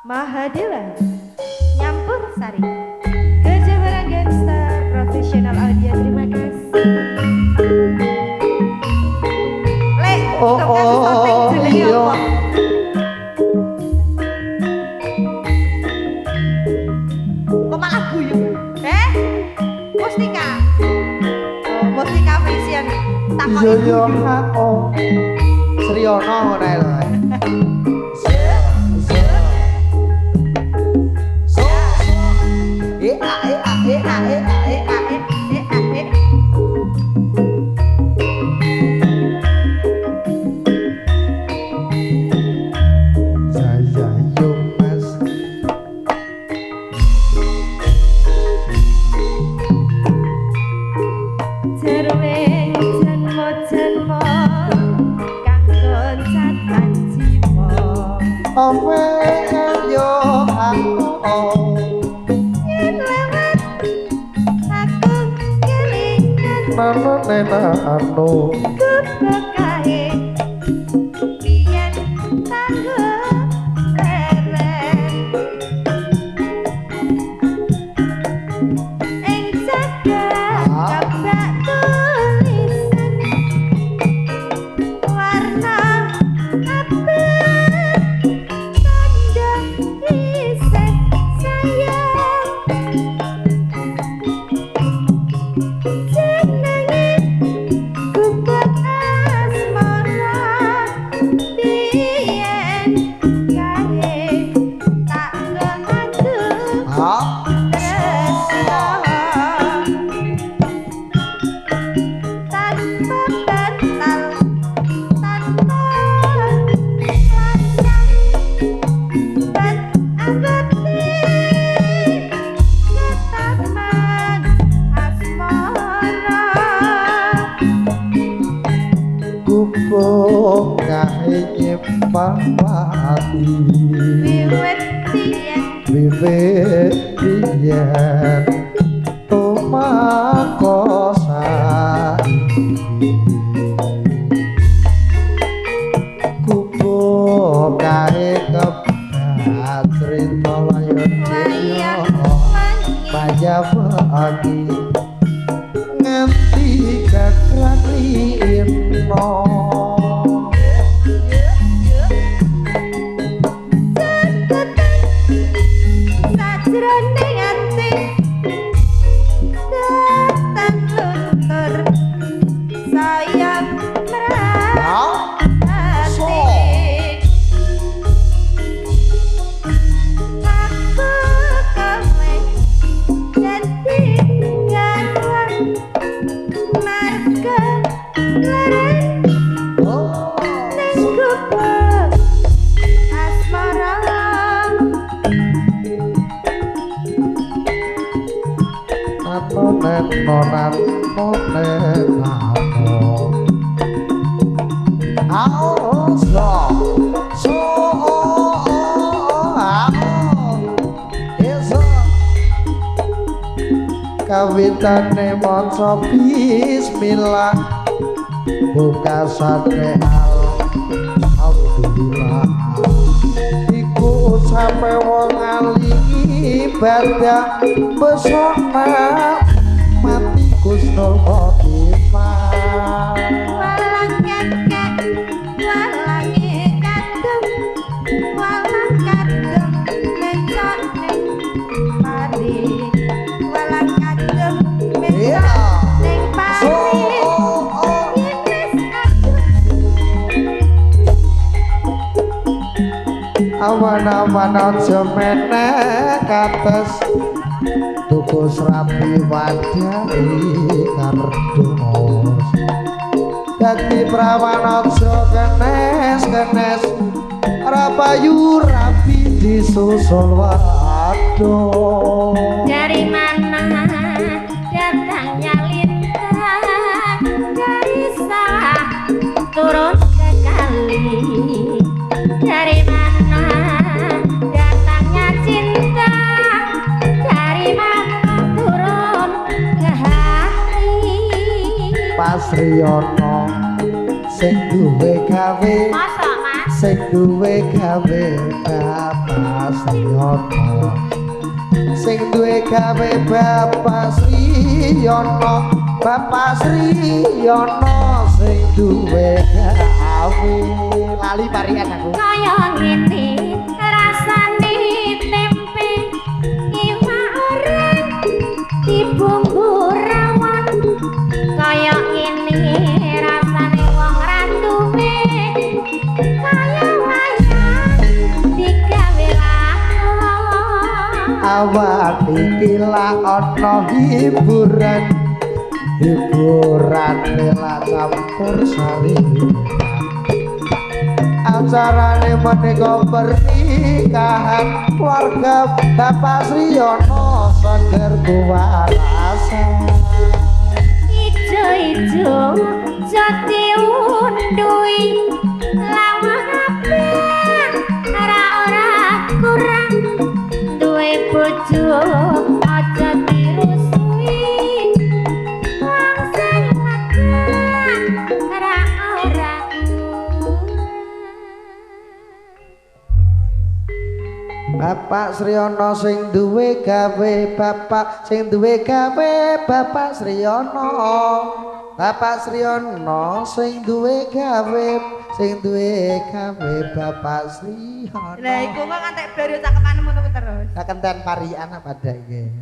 Mahadila Nyampur Sari Kejabaran Gangster Profesional Audio. Terima kasih Lek, oh oh iya kok malah guyu Mustika Mustika Vision takut iya iya aku Sriono ngono lho anu kebakae biyen tanggo leren ing jagat kabak tulisan warna abang tanda isih sayang Pati wiwit biyen tumakosa kupo kae kebat cerita layon pagi nganti kakralino nonan nonen aku so kawitane maca bismillah buka sate alhamdulillah iku sampe wong ali ibadah besok mati kusnul khotimah walang kekek walang kadung walang kadung mencok ning pari walang kadung mencok ning pari awan-awan aja meneh kates tuku srapi wadai kardus dadi prawan aja kenes-kenes rapayu rapi disusul waduh dari mana datangnya lintang dari sawah turun ke kali dari mana datangnya cinta dari mana turun ke hati Pasriono sing duwe gawe masa mas sing duwe gawe apa Sriyono sing duwe gawe Bapak Sriyono Bapak Sriyono sing duwe gawe lali parian aku kaya ngene rasane tempe iwak oreng dibumbu rawon kaya ngene rasane wong ra duwe kaya wayang digawe lakon awak iki lak ana hiburan bela campur sari acarane menika pernikahan keluarga Bapak Sriyono seger kuwarasan ijo-ijo jati undui lawang apik ora kurang duwe bojo aja dirusui wong sing makan ora Bapak Sriyono sing duwe gawe Bapak sing duwe gawe Bapak Sriyono Bapak Sriyono sing duwe gawe Bapak Sriyono Lah iku kok ngantek baru cakepan ngono terus. Kakenten parian apa dak iki